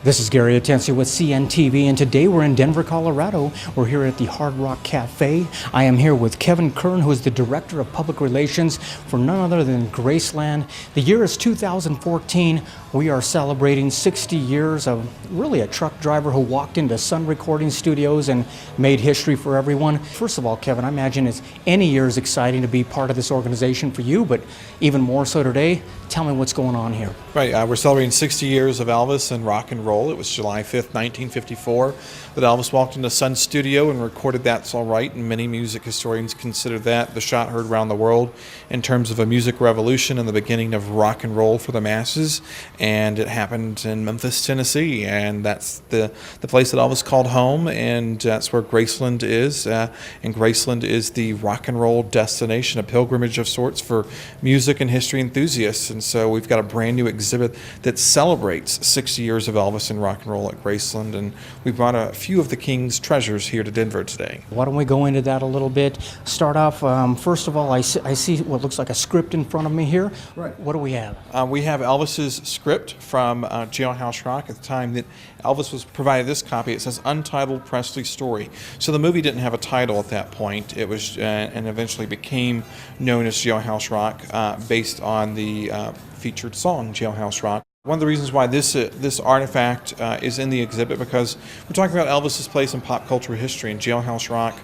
This is Gary Atencio with CNTV, and today we're in Denver, Colorado. We're here at the Hard Rock Cafe. I am here with Kevin Kern, who is the Director of Public Relations for none other than Graceland. The year is 2014. We are celebrating 60 years of really a truck driver who walked into Sun Recording Studios and made history for everyone. First of all, Kevin, I imagine it's any year is exciting to be part of this organization for you, but even more so today. Tell me what's going on here. Right, we're celebrating 60 years of Elvis and rock and roll. It was July 5th, 1954, that Elvis walked into Sun Studio and recorded That's All Right, and many music historians consider that the shot heard around the world in terms of a music revolution and the beginning of rock and roll for the masses. And it happened in Memphis, Tennessee, and that's the place that Elvis called home, and that's where Graceland is. And Graceland is the rock and roll destination, a pilgrimage of sorts for music and history enthusiasts. And so we've got a brand new exhibit that celebrates 60 years of Elvis and rock and roll at Graceland, and we brought a few of the King's treasures here to Denver today. Why don't we go into that a little bit? Start off, first of all, I see what looks like a script in front of me here. Right. What do we have? We have Elvis's script from Jailhouse Rock. At the time that Elvis was provided this copy, it says Untitled Presley Story. So the movie didn't have a title at that point. It was and eventually became known as Jailhouse Rock based on the featured song Jailhouse Rock. One of the reasons why this artifact is in the exhibit, because we're talking about Elvis's place in pop culture history. In Jailhouse Rock,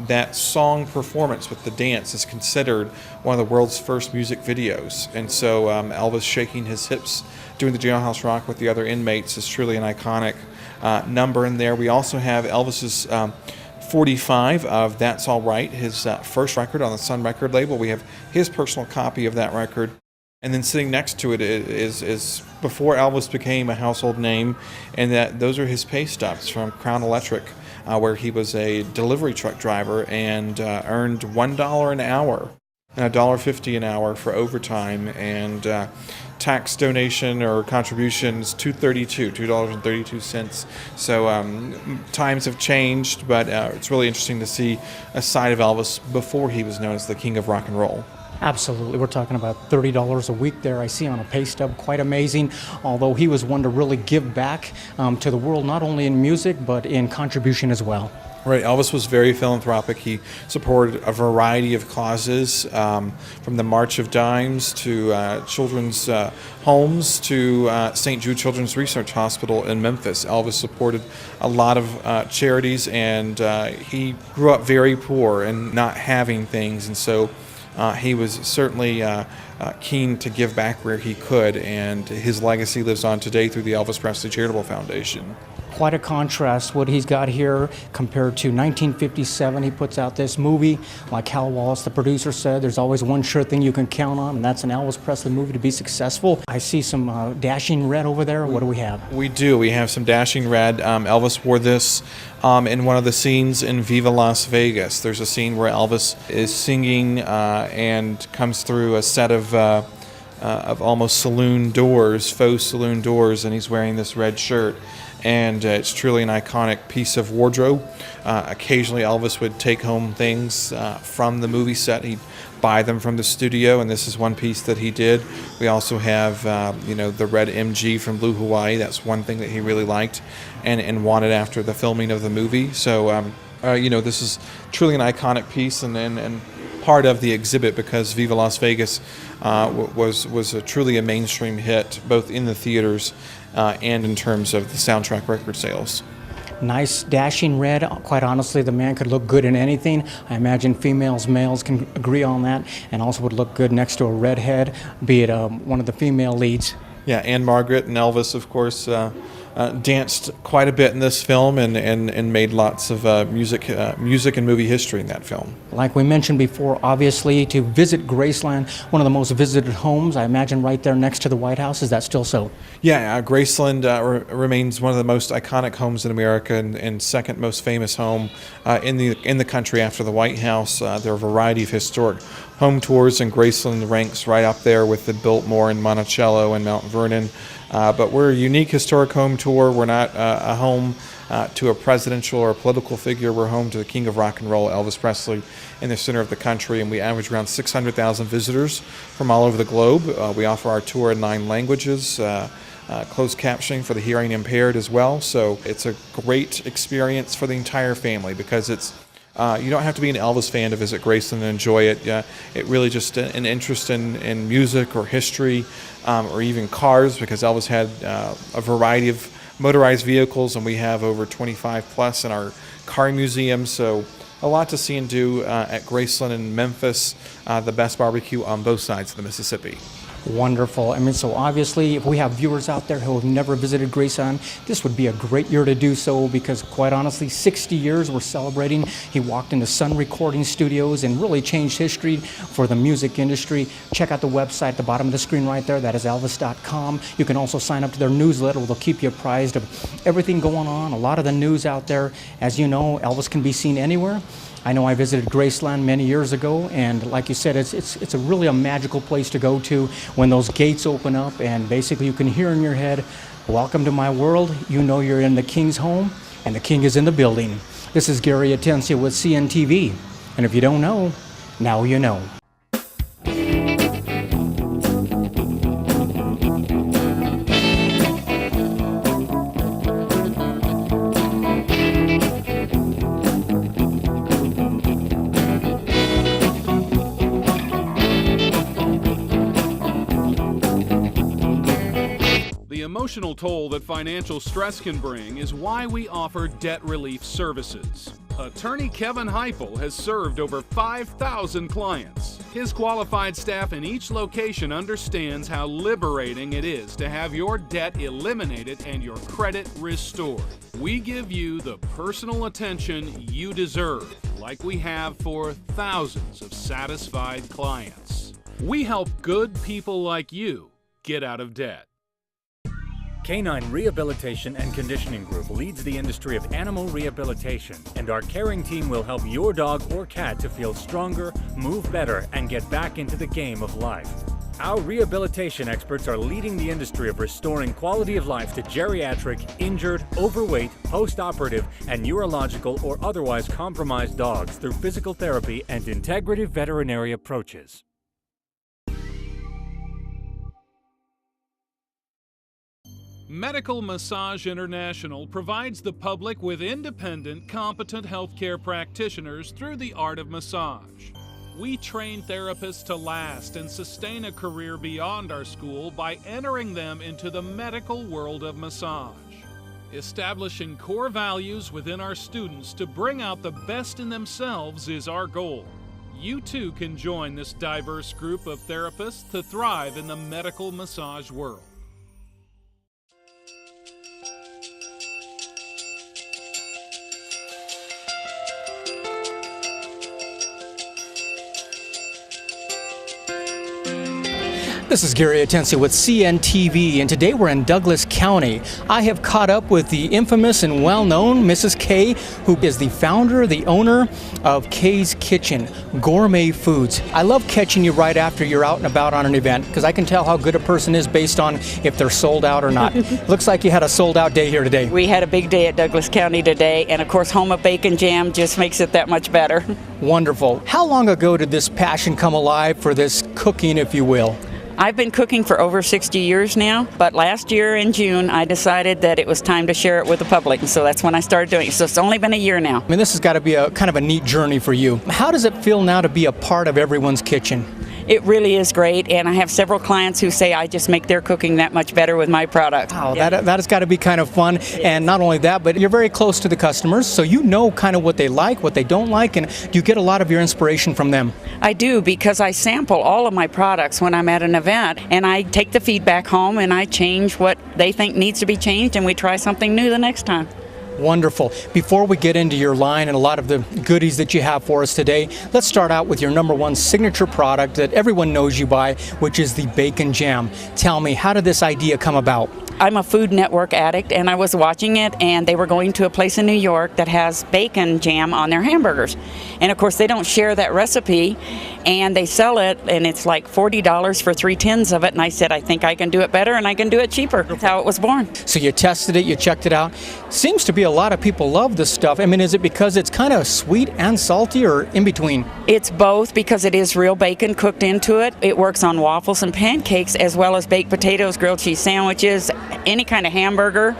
that song performance with the dance is considered one of the world's first music videos. And so Elvis shaking his hips doing the Jailhouse Rock with the other inmates is truly an iconic number in there. We also have Elvis's 45 of That's All Right, his first record on the Sun record label. We have his personal copy of that record. And then sitting next to it is before Elvis became a household name, and those are his pay stubs from Crown Electric, where he was a delivery truck driver and earned $1 an hour and $1.50 an hour for overtime, and tax donation or contributions $2.32. So times have changed, but it's really interesting to see a side of Elvis before he was known as the King of Rock and Roll. Absolutely. We're talking about $30 a week there. I see on a pay stub. Quite amazing. Although he was one to really give back to the world, not only in music, but in contribution as well. Right. Elvis was very philanthropic. He supported a variety of causes, from the March of Dimes to children's homes to St. Jude Children's Research Hospital in Memphis. Elvis supported a lot of charities, and he grew up very poor and not having things, and so he was certainly keen to give back where he could, and his legacy lives on today through the Elvis Presley Charitable Foundation. Quite a contrast what he's got here compared to 1957. He puts out this movie. Like Hal Wallace, the producer, said, there's always one sure thing you can count on, and that's an Elvis Presley movie to be successful. I see some dashing red over there. What do we have? We do. We have some dashing red. Elvis wore this in one of the scenes in Viva Las Vegas. There's a scene where Elvis is singing and comes through a set of almost saloon doors, faux saloon doors, and he's wearing this red shirt. And it's truly an iconic piece of wardrobe. Occasionally Elvis would take home things from the movie set. He'd buy them from the studio, and this is one piece that he did. We also have the red MG from Blue Hawaii. That's one thing that he really liked and wanted after the filming of the movie. So this is truly an iconic piece and part of the exhibit, because Viva Las Vegas was truly a mainstream hit, both in the theaters and in terms of the soundtrack record sales. Nice dashing red. Quite honestly, the man could look good in anything. I imagine females, males can agree on that, and also would look good next to a redhead, be it one of the female leads. Yeah, Anne Margaret and Elvis, of course, danced quite a bit in this film and made lots of music and movie history in that film. Like we mentioned before, obviously, to visit Graceland, one of the most visited homes, I imagine right there next to the White House. Is that still so? Yeah, Graceland remains one of the most iconic homes in America and second most famous home in the country after the White House. There are a variety of historic home tours, and Graceland ranks right up there with the Biltmore and Monticello and Mount Vernon. But we're a unique historic home tour. We're not a home to a presidential or a political figure. We're home to the King of Rock and Roll, Elvis Presley, in the center of the country, and we average around 600,000 visitors from all over the globe. We offer our tour in 9 languages. closed captioning for the hearing impaired as well. So it's a great experience for the entire family because it's you don't have to be an Elvis fan to visit Graceland and enjoy it. It really just an interest in music or history or even cars, because Elvis had a variety of motorized vehicles, and we have over 25 plus in our car museum. So a lot to see and do at Graceland in Memphis, the best barbecue on both sides of the Mississippi. Wonderful. I mean, so obviously, if we have viewers out there who have never visited Graceland, this would be a great year to do so, because quite honestly, 60 years we're celebrating. He walked into Sun Recording Studios and really changed history for the music industry. Check out the website at the bottom of the screen right there. That is elvis.com. You can also sign up to their newsletter where they'll keep you apprised of everything going on, a lot of the news out there. As you know, Elvis can be seen anywhere. I know I visited Graceland many years ago, and like you said, it's a really a magical place to go to when those gates open up, and basically you can hear in your head, "Welcome to my world." You know you're in the King's home, and the King is in the building. This is Gary Atencia with CNTV, and if you don't know, now you know. The emotional toll that financial stress can bring is why we offer debt relief services. Attorney Kevin Heifel has served over 5,000 clients. His qualified staff in each location understands how liberating it is to have your debt eliminated and your credit restored. We give you the personal attention you deserve, like we have for thousands of satisfied clients. We help good people like you get out of debt. Canine Rehabilitation and Conditioning Group leads the industry of animal rehabilitation, and our caring team will help your dog or cat to feel stronger, move better, and get back into the game of life. Our rehabilitation experts are leading the industry of restoring quality of life to geriatric, injured, overweight, post-operative, and neurological or otherwise compromised dogs through physical therapy and integrative veterinary approaches. Medical Massage International provides the public with independent, competent healthcare practitioners through the art of massage. We train therapists to last and sustain a career beyond our school by entering them into the medical world of massage. Establishing core values within our students to bring out the best in themselves is our goal. You too can join this diverse group of therapists to thrive in the medical massage world. This is Gary Atencia with CNTV, and today we're in Douglas County. I have caught up with the infamous and well-known Mrs. K, who is the founder, the owner of K's Kitchen, Gourmet Foods. I love catching you right after you're out and about on an event, because I can tell how good a person is based on if they're sold out or not. Looks like you had a sold-out day here today. We had a big day at Douglas County today, and of course, Home of Bacon Jam just makes it that much better. Wonderful. How long ago did this passion come alive for this cooking, if you will? I've been cooking for over 60 years now, but last year in June, I decided that it was time to share it with the public, and so that's when I started doing it. So it's only been a year now. I mean, this has got to be a kind of a neat journey for you. How does it feel now to be a part of everyone's kitchen? It really is great, and I have several clients who say I just make their cooking that much better with my product. Wow, that has got to be kind of fun. And not only that, but you're very close to the customers, so you know kind of what they like, what they don't like, and you get a lot of your inspiration from them. I do, because I sample all of my products when I'm at an event, and I take the feedback home and I change what they think needs to be changed, and we try something new the next time. Wonderful. Before we get into your line and a lot of the goodies that you have for us today, let's start out with your number one signature product that everyone knows you by, which is the bacon jam. Tell me, how did this idea come about? I'm a Food Network addict, and I was watching it, and they were going to a place in New York that has bacon jam on their hamburgers. And of course, they don't share that recipe, and they sell it, and it's like $40 for 3 tins of it. And I said, I think I can do it better, and I can do it cheaper. That's how it was born. So you tested it, you checked it out. Seems to be a lot of people love this stuff. I mean, is it because it's kind of sweet and salty, or in between? It's both, because it is real bacon cooked into it. It works on waffles and pancakes, as well as baked potatoes, grilled cheese sandwiches, any kind of hamburger.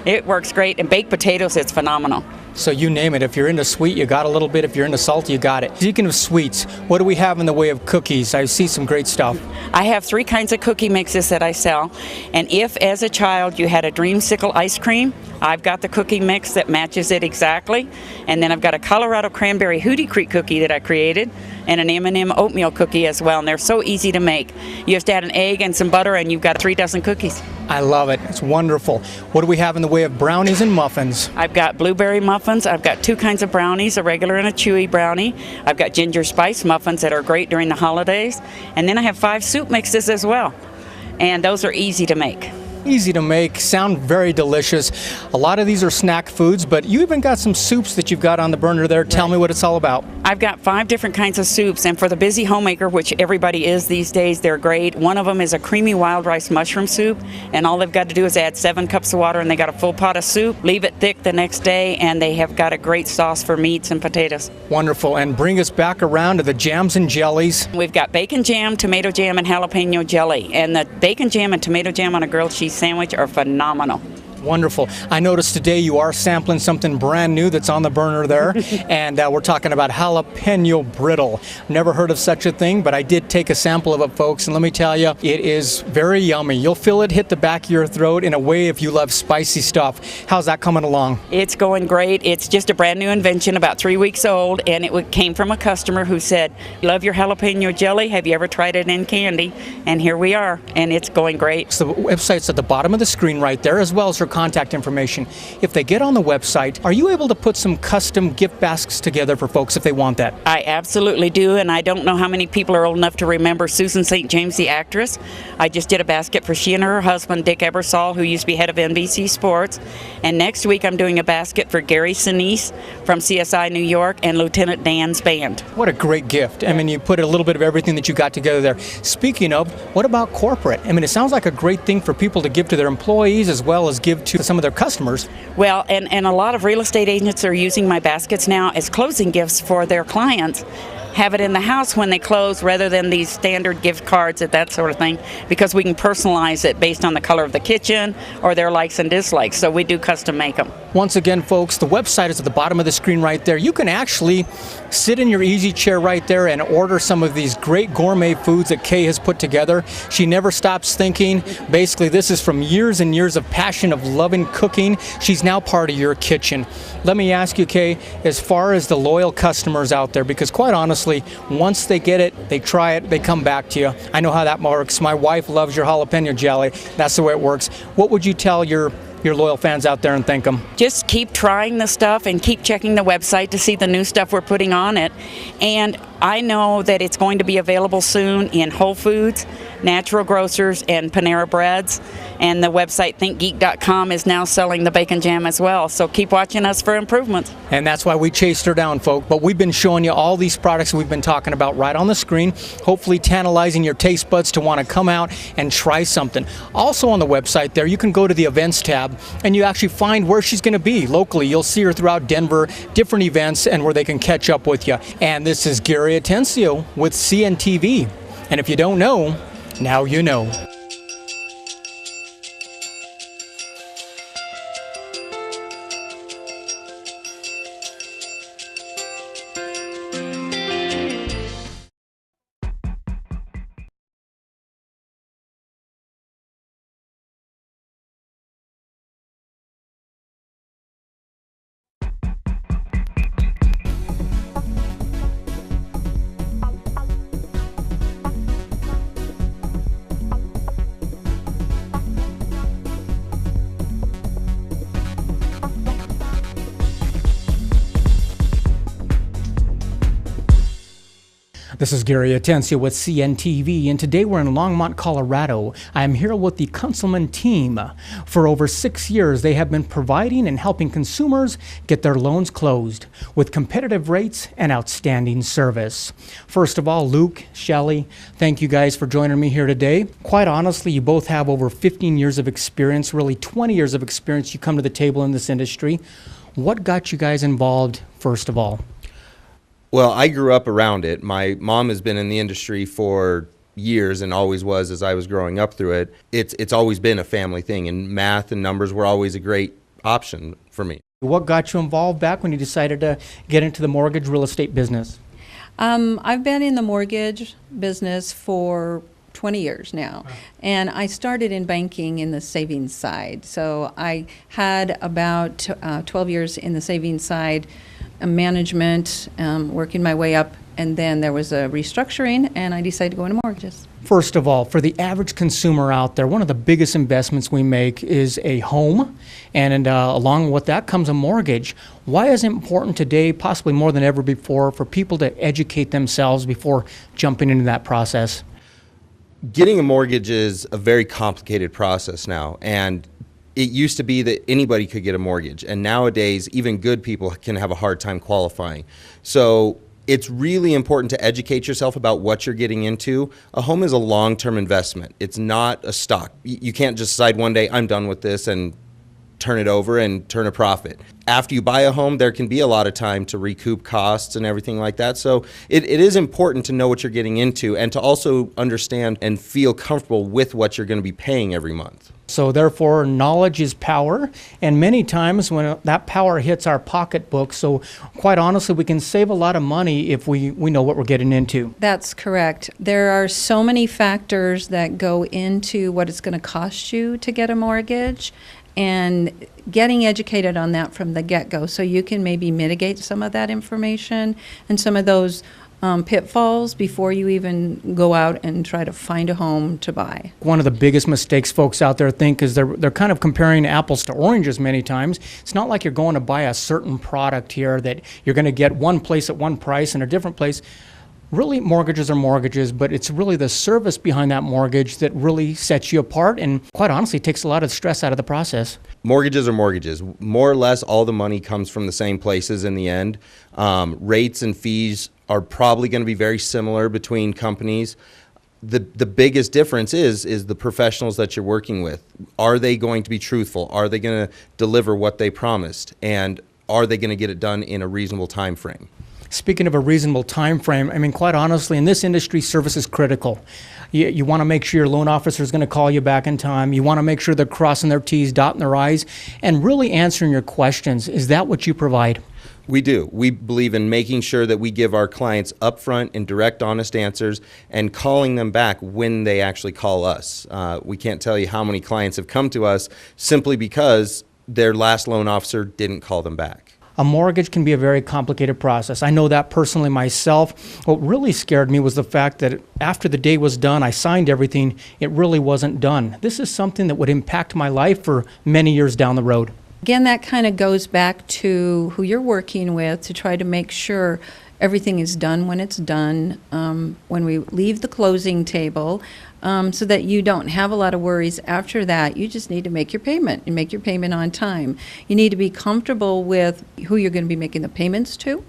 It works great. And baked potatoes, it's phenomenal. So you name it. If you're into sweet, you got a little bit. If you're into salty, you got it. Speaking of sweets, what do we have in the way of cookies? I see some great stuff. I have 3 kinds of cookie mixes that I sell. And if, as a child, you had a dreamsicle ice cream, I've got the cookie mix that matches it exactly. And then I've got a Colorado cranberry Hootie Creek cookie that I created, and an M&M oatmeal cookie as well. And they're so easy to make. You just add an egg and some butter, and you've got 3 dozen cookies. I love it. It's wonderful. What do we have in the way of brownies and muffins? I've got blueberry muffins. I've got 2 kinds of brownies, a regular and a chewy brownie. I've got ginger spice muffins that are great during the holidays. And then I have 5 soup mixes as well. And those are easy to make. Easy to make, sound very delicious. A lot of these are snack foods, but you even got some soups that you've got on the burner there. Tell me what it's all about. I've got 5 different kinds of soups, and for the busy homemaker, which everybody is these days, they're great. One of them is a creamy wild rice mushroom soup, and all they've got to do is add 7 cups of water, and they got a full pot of soup, leave it thick the next day, and they have got a great sauce for meats and potatoes. Wonderful. And bring us back around to the jams and jellies. We've got bacon jam, tomato jam, and jalapeno jelly, and the bacon jam and tomato jam on a grilled cheese sandwich are phenomenal. Wonderful. I noticed today you are sampling something brand new that's on the burner there, and we're talking about jalapeno brittle. Never heard of such a thing, but I did take a sample of it, folks, and let me tell you, it is very yummy. You'll feel it hit the back of your throat in a way if you love spicy stuff. How's that coming along? It's going great. It's just a brand new invention, about 3 weeks old, and it came from a customer who said, "Love your jalapeno jelly. Have you ever tried it in candy?" And here we are, and it's going great. So the website's at the bottom of the screen right there, as well as her contact information. If they get on the website, are you able to put some custom gift baskets together for folks if they want that? I absolutely do, and I don't know how many people are old enough to remember Susan St. James, the actress. I just did a basket for she and her husband, Dick Ebersol, who used to be head of NBC Sports. And next week I'm doing a basket for Gary Sinise from CSI New York and Lieutenant Dan's band. What a great gift. I mean, you put a little bit of everything that you got together there. Speaking of, what about corporate? I mean, it sounds like a great thing for people to give to their employees as well as give to some of their customers. Well, and a lot of real estate agents are using my baskets now as closing gifts for their clients. Have it in the house when they close rather than these standard gift cards and that sort of thing, because we can personalize it based on the color of the kitchen or their likes and dislikes. So we do custom make them. Once again, folks, the website is at the bottom of the screen right there. You can actually sit in your easy chair right there and order some of these great gourmet foods that Kay has put together. She never stops thinking. Basically, this is from years and years of passion of loving cooking. She's now part of your kitchen. Let me ask you, Kay, as far as the loyal customers out there, because quite honestly, once they get it, they try it, they come back to you. I know how that works. My wife loves your jalapeno jelly. That's the way it works. What would you tell your loyal fans out there and thank them? Just keep trying the stuff and keep checking the website to see the new stuff we're putting on it. And I know that it's going to be available soon in Whole Foods, Natural Grocers, and Panera Breads. And the website thinkgeek.com is now selling the bacon jam as well. So keep watching us for improvements. And that's why we chased her down, folks. But we've been showing you all these products we've been talking about right on the screen, hopefully tantalizing your taste buds to want to come out and try something. Also on the website there, you can go to the events tab and you actually find where she's going to be locally. You'll see her throughout Denver, different events, and where they can catch up with you. And this is Gary Atencio with CNTV. And if you don't know, now you know. This is Gary Atencio with CNTV, and today we're in Longmont, Colorado. I am here with the Kunzelman team. For over 6 years, they have been providing and helping consumers get their loans closed with competitive rates and outstanding service. First of all, Luke, Shelley, thank you guys for joining me here today. Quite honestly, you both have over 15 years of experience, really 20 years of experience you come to the table in this industry. What got you guys involved, first of all? Well, I grew up around it. My mom has been in the industry for, years, and always was as I was growing up through it, it's always been a family thing, and math and numbers were always a great option for me. What got you involved back when you decided to get into the mortgage real estate business? I've been in the mortgage business for 20 years now, and I started in banking in the savings side. So I had about 12 years in the savings side, management, working my way up, and then there was a restructuring, and I decided to go into mortgages. First of all, for the average consumer out there, one of the biggest investments we make is a home, and along with that comes a mortgage. Why is it important today, possibly more than ever before, for people to educate themselves before jumping into that process? Getting a mortgage is a very complicated process now, and it used to be that anybody could get a mortgage, and nowadays even good people can have a hard time qualifying. So it's really important to educate yourself about what you're getting into. A home is a long-term investment. It's not a stock. You can't just decide one day, I'm done with this, and turn it over and turn a profit. After you buy a home, there can be a lot of time to recoup costs and everything like that. So it is important to know what you're getting into, and to also understand and feel comfortable with what you're going to be paying every month. So therefore, knowledge is power, and many times when that power hits our pocketbook, so quite honestly, we can save a lot of money if we know what we're getting into. That's correct. There are so many factors that go into what it's going to cost you to get a mortgage, and getting educated on that from the get-go so you can maybe mitigate some of that information and some of those pitfalls before you even go out and try to find a home to buy. One of the biggest mistakes folks out there think is they're kind of comparing apples to oranges many times. It's not like you're going to buy a certain product here that you're going to get one place at one price and a different place. Really, mortgages are mortgages, but it's really the service behind that mortgage that really sets you apart and, quite honestly, takes a lot of stress out of the process. Mortgages are mortgages. More or less, all the money comes from the same places in the end. Rates and fees are probably going to be very similar between companies. The biggest difference is the professionals that you're working with. Are they going to be truthful? Are they going to deliver what they promised? And are they going to get it done in a reasonable time frame? Speaking of a reasonable time frame, I mean, quite honestly, in this industry, service is critical. You want to make sure your loan officer is going to call you back in time. You want to make sure they're crossing their T's, dotting their I's, and really answering your questions. Is that what you provide? We do. We believe in making sure that we give our clients upfront and direct, honest answers, and calling them back when they actually call us. We can't tell you how many clients have come to us simply because their last loan officer didn't call them back. A mortgage can be a very complicated process. I know that personally myself. What really scared me was the fact that after the day was done, I signed everything, it really wasn't done. This is something that would impact my life for many years down the road. Again, that kind of goes back to who you're working with to try to make sure everything is done when it's done, when we leave the closing table, so that you don't have a lot of worries after that. You just need to make your payment and make your payment on time. You need to be comfortable with who you're going to be making the payments to,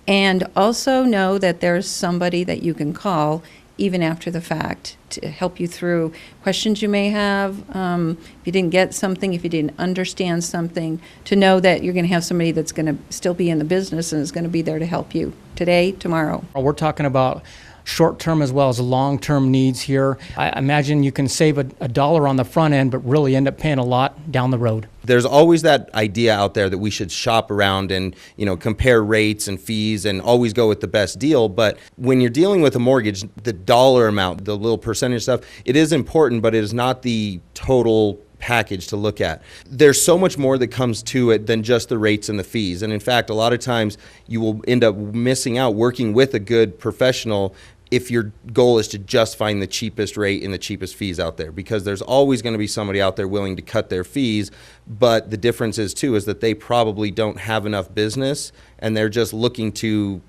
and also know that there's somebody that you can call even after the fact to help you through questions you may have. If you didn't get something, if you didn't understand something, to know that you're going to have somebody that's going to still be in the business and is going to be there to help you today, tomorrow. We're talking about short-term as well as long-term needs here. I imagine you can save a dollar on the front end, but really end up paying a lot down the road. There's always that idea out there that we should shop around and, compare rates and fees and always go with the best deal. But when you're dealing with a mortgage, the dollar amount, the little percentage stuff, it is important, but it is not the total package to look at. There's so much more that comes to it than just the rates and the fees. And in fact, a lot of times you will end up missing out working with a good professional if your goal is to just find the cheapest rate and the cheapest fees out there, because there's always going to be somebody out there willing to cut their fees. But the difference is too, is that they probably don't have enough business and they're just looking to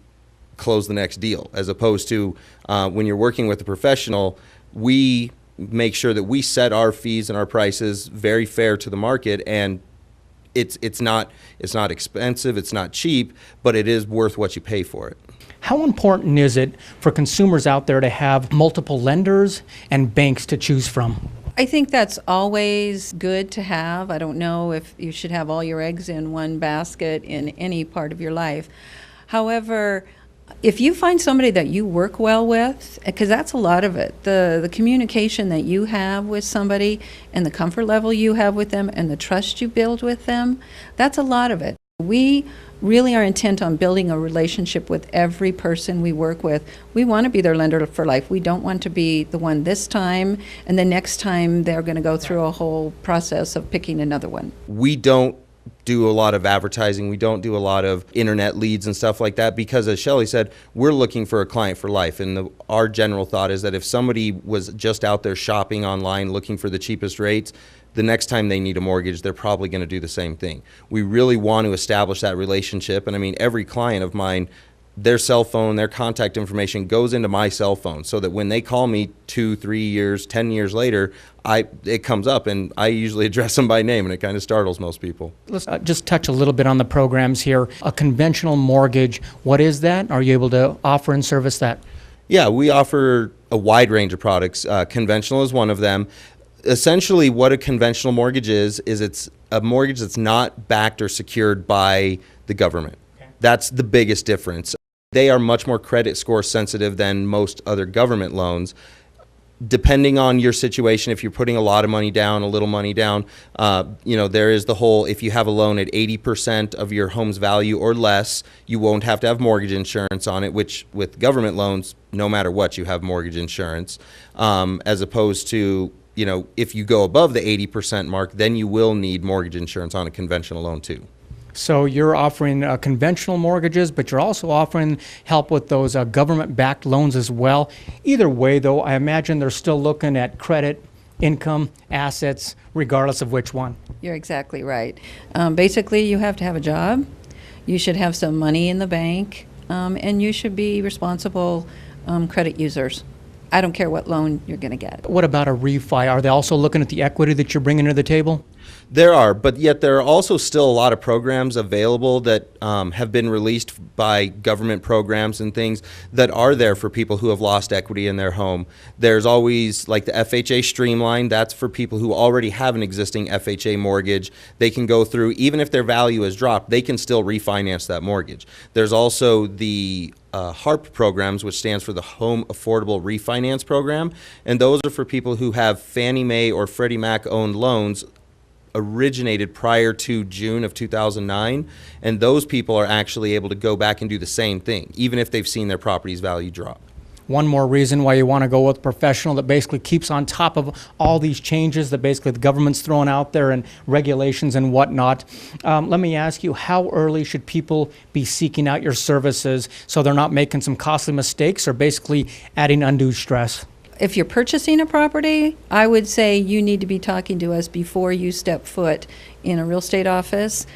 close the next deal, as opposed to when you're working with a professional, we make sure that we set our fees and our prices very fair to the market, and it's not expensive, it's not cheap, but it is worth what you pay for it. How important is it for consumers out there to have multiple lenders and banks to choose from? I think that's always good to have. I don't know if you should have all your eggs in one basket in any part of your life. However, If you find somebody that you work well with, because that's a lot of it, the communication that you have with somebody and the comfort level you have with them and the trust you build with them, that's a lot of it. We really are intent on building a relationship with every person we work with. We want to be their lender for life. We don't want to be the one this time and the next time they're going to go through a whole process of picking another one. We don't do a lot of advertising. We don't do a lot of internet leads and stuff like that because, as Shelley said, we're looking for a client for life. And our general thought is that if somebody was just out there shopping online looking for the cheapest rates, the next time they need a mortgage, they're probably going to do the same thing. We really want to establish that relationship. And I mean, every client of mine, their cell phone, their contact information goes into my cell phone so that when they call me 2, 3 years, 10 years later, it comes up and I usually address them by name, and it kind of startles most people. Let's just touch a little bit on the programs here. A conventional mortgage, what is that? Are you able to offer and service that? Yeah, we offer a wide range of products. Conventional is one of them. Essentially, what a conventional mortgage is it's a mortgage that's not backed or secured by the government. Okay. That's the biggest difference. They are much more credit score sensitive than most other government loans. Depending on your situation, if you're putting a lot of money down, a little money down, there is the whole, if you have a loan at 80% of your home's value or less, you won't have to have mortgage insurance on it, which with government loans, no matter what, you have mortgage insurance, as opposed to, if you go above the 80% mark, then you will need mortgage insurance on a conventional loan too. So you're offering conventional mortgages, but you're also offering help with those government-backed loans as well. Either way, though, I imagine they're still looking at credit, income, assets, regardless of which one. You're exactly right. Basically, you have to have a job, you should have some money in the bank, and you should be responsible credit users. I don't care what loan you're going to get. What about a refi? Are they also looking at the equity that you're bringing to the table? There are, but yet there are also still a lot of programs available that have been released by government programs and things that are there for people who have lost equity in their home. There's always like the FHA Streamline. That's for people who already have an existing FHA mortgage. They can go through, even if their value has dropped, they can still refinance that mortgage. There's also the HARP programs, which stands for the Home Affordable Refinance Program, and those are for people who have Fannie Mae or Freddie Mac owned loans originated prior to June of 2009, and those people are actually able to go back and do the same thing, even if they've seen their property's value drop. One more reason why you want to go with a professional that basically keeps on top of all these changes that basically the government's throwing out there and regulations and whatnot. Let me ask you, how early should people be seeking out your services so they're not making some costly mistakes or basically adding undue stress? If you're purchasing a property, I would say you need to be talking to us before you step foot in a real estate office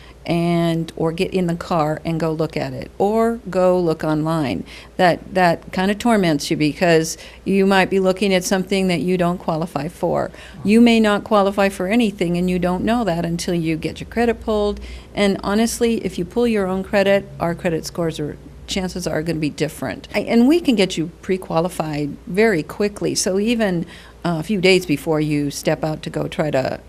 or get in the car and go look at it or go look online. That kind of torments you because you might be looking at something that you don't qualify for. You may not qualify for anything and you don't know that until you get your credit pulled. And honestly, if you pull your own credit, our credit scores chances are going to be different. And we can get you pre-qualified very quickly. So even a few days before you step out to go try to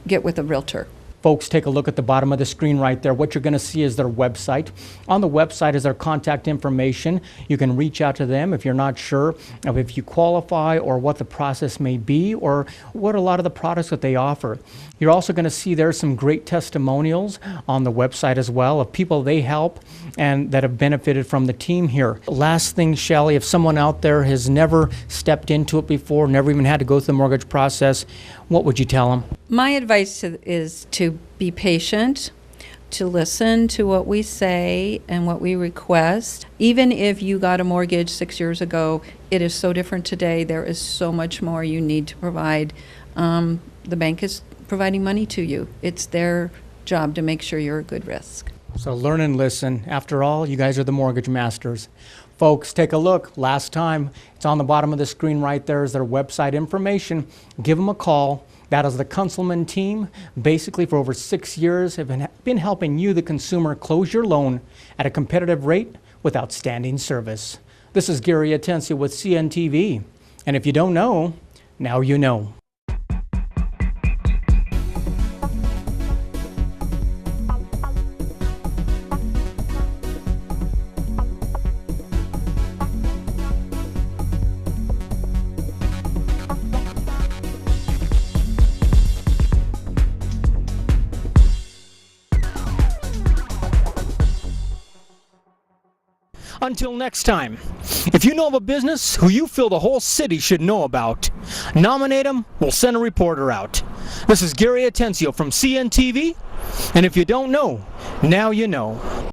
get with a realtor. Folks, take a look at the bottom of the screen right there. What you're going to see is their website. On the website is their contact information. You can reach out to them if you're not sure of if you qualify or what the process may be or what a lot of the products that they offer. You're also going to see there's some great testimonials on the website as well of people they help and that have benefited from the team here. Last thing, Shelley, if someone out there has never stepped into it before, never even had to go through the mortgage process, what would you tell them? My advice is to be patient, to listen to what we say and what we request. Even if you got a mortgage 6 years ago, it is so different today. There is so much more you need to provide. The bank is providing money to you. It's their job to make sure you're a good risk. So learn and listen. After all, you guys are the mortgage masters. Folks, take a look. Last time, it's on the bottom of the screen right there is their website information. Give them a call. That is the Kunzelman team. Basically, for over 6 years, have been helping you, the consumer, close your loan at a competitive rate with outstanding service. This is Gary Atencio with CNTV. And if you don't know, now you know. Until next time, if you know of a business who you feel the whole city should know about, nominate them, we'll send a reporter out. This is Gary Atencio from CNTV, and if you don't know, now you know.